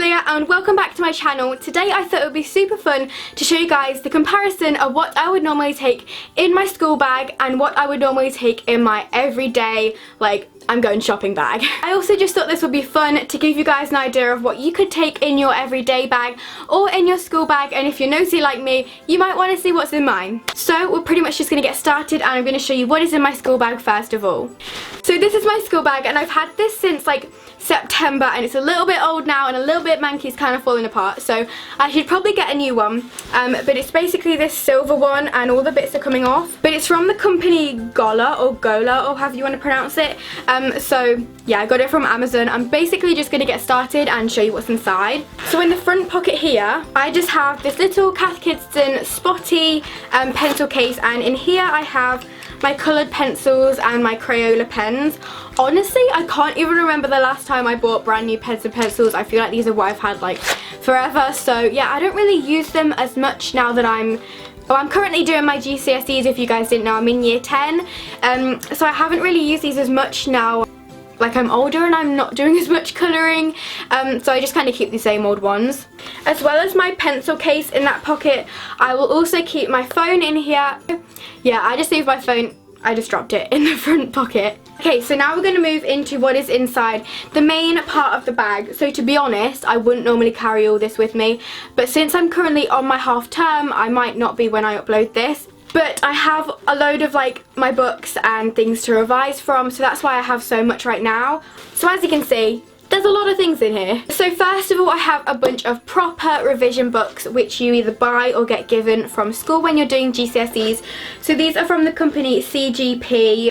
Leah and welcome back to my channel. Today I thought it would be super fun to show you guys the comparison of what I would normally take in my school bag and what I would normally take in my everyday, like, I'm going shopping bag. I also just thought this would be fun to give you guys an idea of what you could take in your everyday bag or in your school bag, and if you're nosy like me, you might want to see what's in mine. So we're pretty much just going to get started and I'm going to show you what is in my school bag first of all. So this is my school bag and I've had this since like September and it's a little bit old now and a little bit manky, it's kind of falling apart, so I should probably get a new one, but it's basically this silver one and all the bits are coming off, but it's from the company Gola or however you want to pronounce it. So yeah, I got it from Amazon. I'm basically just going to get started and show you what's inside. So in the front pocket here I just have this little Cath Kidston Spotty pencil case, and in here I have my coloured pencils and my Crayola pens. Honestly, I can't even remember the last time I bought brand new pens and pencils. I feel like these are what I've had like forever, so yeah, I don't really use them as much now that I'm currently doing my GCSEs. If you guys didn't know, I'm in year 10, so I haven't really used these as much now. Like, I'm older and I'm not doing as much colouring, so I just kind of keep the same old ones. As well as my pencil case in that pocket, I will also keep my phone in here. Yeah, I just leave my phone, I just dropped it in the front pocket. Okay, so now we're going to move into what is inside the main part of the bag. So to be honest, I wouldn't normally carry all this with me, but since I'm currently on my half term, I might not be when I upload this. But I have a load of like my books and things to revise from, so that's why I have so much right now. So as you can see, there's a lot of things in here. So first of all, I have a bunch of proper revision books which you either buy or get given from school when you're doing GCSEs. So these are from the company CGP.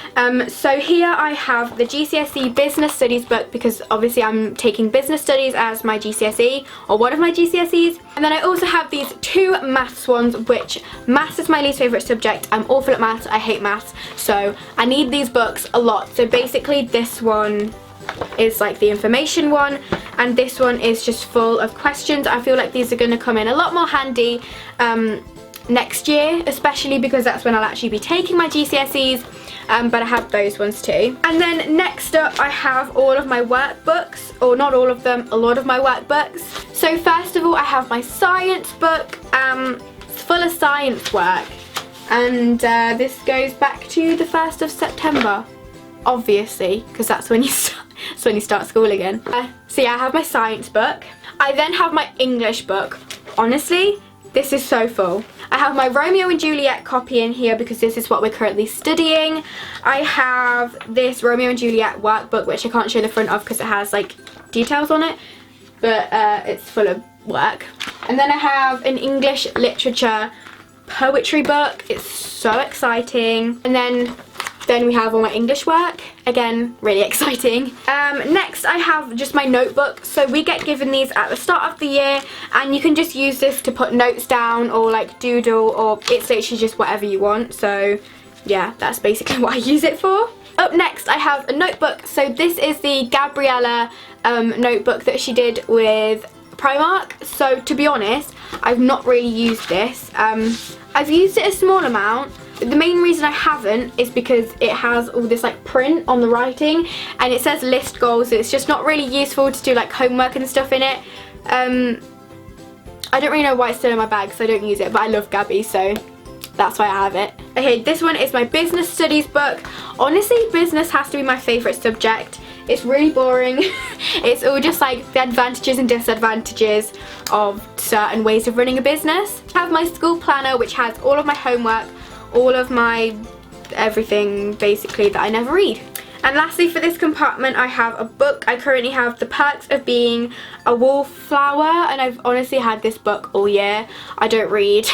So here I have the GCSE Business Studies book, because obviously I'm taking Business Studies as my GCSE, or one of my GCSEs. And then I also have these two maths ones, which maths is my least favourite subject. I'm awful at maths, I hate maths, so I need these books a lot. So basically this one is like the information one and this one is just full of questions. I feel like these are going to come in a lot more handy next year, especially because that's when I'll actually be taking my GCSEs, but I have those ones too. And then next up I have all of my workbooks, or not all of them, a lot of my workbooks. So first of all I have my science book. It's full of science work, and this goes back to the 1st of September, obviously, because that's when you start school again. So yeah, I have my science book. I then have my English book. Honestly, this is so full. I have my Romeo and Juliet copy in here because this is what we're currently studying. I have this Romeo and Juliet workbook, which I can't show the front of because it has like details on it, but it's full of work. And then I have an English literature poetry book. It's so exciting. And then we have all my English work, again, really exciting. Next I have just my notebook. So we get given these at the start of the year and you can just use this to put notes down or like doodle, or it's literally just whatever you want. So yeah, that's basically what I use it for. Up next I have a notebook. So this is the Gabriella notebook that she did with Primark. So to be honest, I've not really used this. I've used it a small amount. The main reason I haven't is because it has all this like print on the writing and it says list goals, so it's just not really useful to do like homework and stuff in it. I don't really know why it's still in my bag because I don't use it, but I love Gabby, so that's why I have it. Okay, this one is my business studies book. Honestly, business has to be my favourite subject. It's really boring. It's all just like the advantages and disadvantages of certain ways of running a business. I have my school planner which has all of my homework, all of my everything basically that I never read. And lastly for this compartment I have a book. I currently have The Perks of Being a Wallflower, and I've honestly had this book all year. I don't read.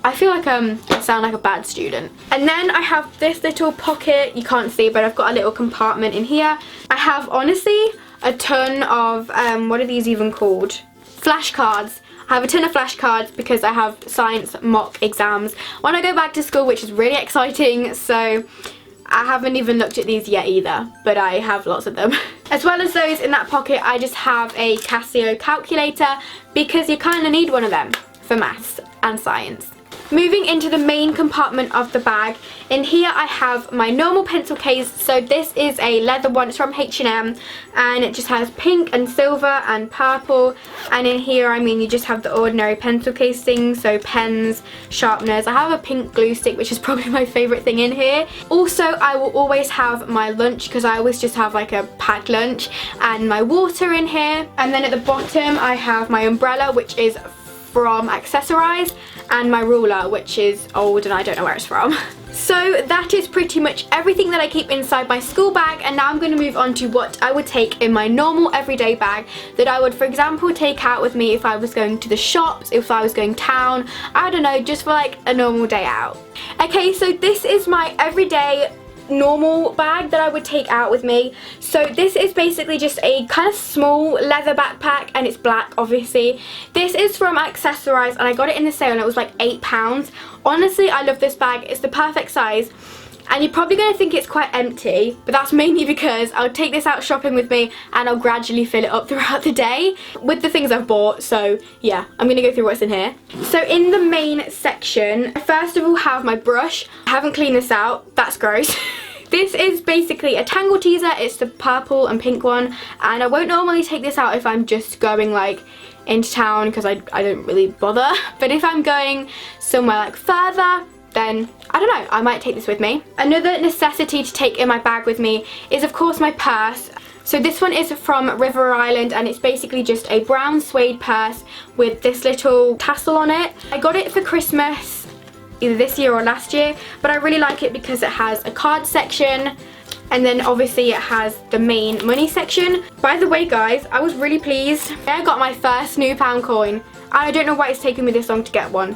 I feel like I sound like a bad student. And then I have this little pocket, you can't see, but I've got a little compartment in here. I have honestly a ton of, what are these even called? Flashcards. I have a ton of flashcards because I have science mock exams when I go back to school, which is really exciting, so I haven't even looked at these yet either, but I have lots of them. As well as those in that pocket, I just have a Casio calculator because you kind of need one of them for maths and science. Moving into the main compartment of the bag, in here I have my normal pencil case. So this is a leather one, it's from H&M, and it just has pink and silver and purple. And in here, I mean, you just have the ordinary pencil case things, so pens, sharpeners. I have a pink glue stick, which is probably my favourite thing in here. Also, I will always have my lunch, because I always just have like a packed lunch, and my water in here. And then at the bottom I have my umbrella, which is from Accessorize, and my ruler, which is old and I don't know where it's from. So that is pretty much everything that I keep inside my school bag, and now I'm going to move on to what I would take in my normal everyday bag that I would, for example, take out with me if I was going to the shops, if I was going town, I don't know, just for like a normal day out. Okay, so this is my everyday normal bag that I would take out with me. So this is basically just a kind of small leather backpack, and it's black obviously. This is from Accessorize, and I got it in the sale and it was like £8. Honestly, I love this bag. It's the perfect size. And you're probably going to think it's quite empty, but that's mainly because I'll take this out shopping with me and I'll gradually fill it up throughout the day with the things I've bought. So yeah, I'm going to go through what's in here. So in the main section, I first of all have my brush. I haven't cleaned this out, that's gross. This is basically a tangle teaser. It's the purple and pink one, and I won't normally take this out if I'm just going like into town, because I don't really bother. But if I'm going somewhere like further, then I don't know, I might take this with me. Another necessity to take in my bag with me is of course my purse. So this one is from River Island, and it's basically just a brown suede purse with this little tassel on it. I got it for Christmas either this year or last year, but I really like it because it has a card section, and then obviously it has the main money section. By the way guys, I was really pleased. I got my first new pound coin. I don't know why it's taken me this long to get one.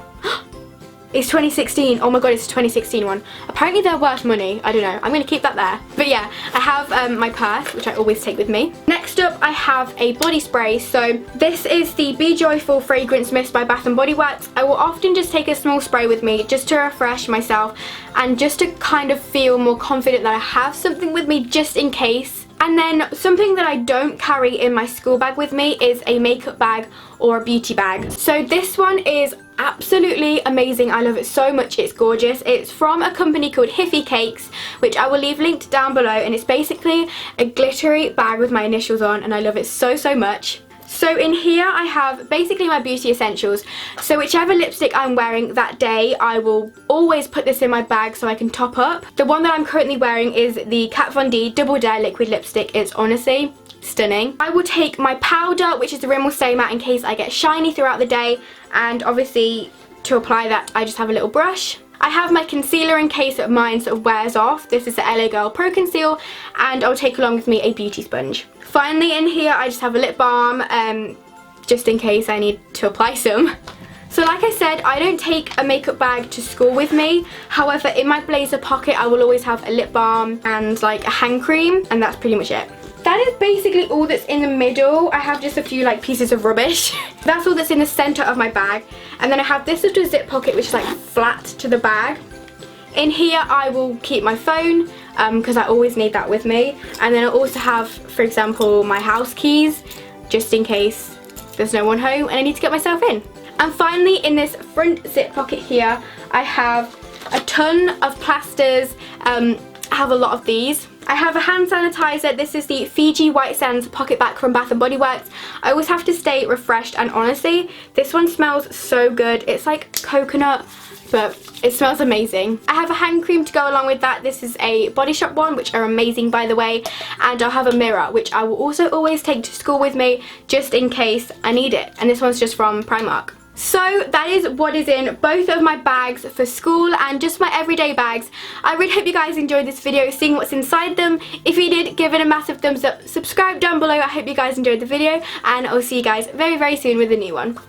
It's 2016. Oh my god, it's a 2016 one. Apparently they're worth money. I don't know. I'm going to keep that there. But yeah, I have my purse, which I always take with me. Next up, I have a body spray. So this is the Be Joyful Fragrance Mist by Bath & Body Works. I will often just take a small spray with me just to refresh myself and just to kind of feel more confident that I have something with me just in case. And then something that I don't carry in my school bag with me is a makeup bag or a beauty bag. So this one is absolutely amazing. I love it so much. It's gorgeous. It's from a company called Hiffy Cakes, which I will leave linked down below, and it's basically a glittery bag with my initials on, and I love it so much. So in here I have basically my beauty essentials. So whichever lipstick I'm wearing that day, I will always put this in my bag so I can top up. The one that I'm currently wearing is the Kat Von D Double Dare liquid lipstick. It's honestly stunning. I will take my powder, which is the Rimmel Stay Matte, in case I get shiny throughout the day, and obviously to apply that I just have a little brush. I have my concealer in case mine sort of wears off. This is the LA Girl Pro Conceal, and I'll take along with me a beauty sponge. Finally in here I just have a lip balm, just in case I need to apply some. So like I said, I don't take a makeup bag to school with me. However, in my blazer pocket I will always have a lip balm and like a hand cream, and that's pretty much it. That is basically all that's in the middle. I have just a few like pieces of rubbish. That's all that's in the center of my bag. And then I have this little zip pocket which is like flat to the bag. In here I will keep my phone because I always need that with me. And then I also have, for example, my house keys just in case there's no one home and I need to get myself in. And finally, in this front zip pocket here, I have a ton of plasters. I have a lot of these. I have a hand sanitizer. This is the Fiji White Sands Pocket Back from Bath & Body Works. I always have to stay refreshed, and honestly, this one smells so good. It's like coconut, but it smells amazing. I have a hand cream to go along with that. This is a Body Shop one, which are amazing by the way, and I'll have a mirror, which I will also always take to school with me just in case I need it, and this one's just from Primark. So that is what is in both of my bags for school and just my everyday bags. I really hope you guys enjoyed this video, seeing what's inside them. If you did, give it a massive thumbs up, subscribe down below. I hope you guys enjoyed the video, and I'll see you guys very soon with a new one.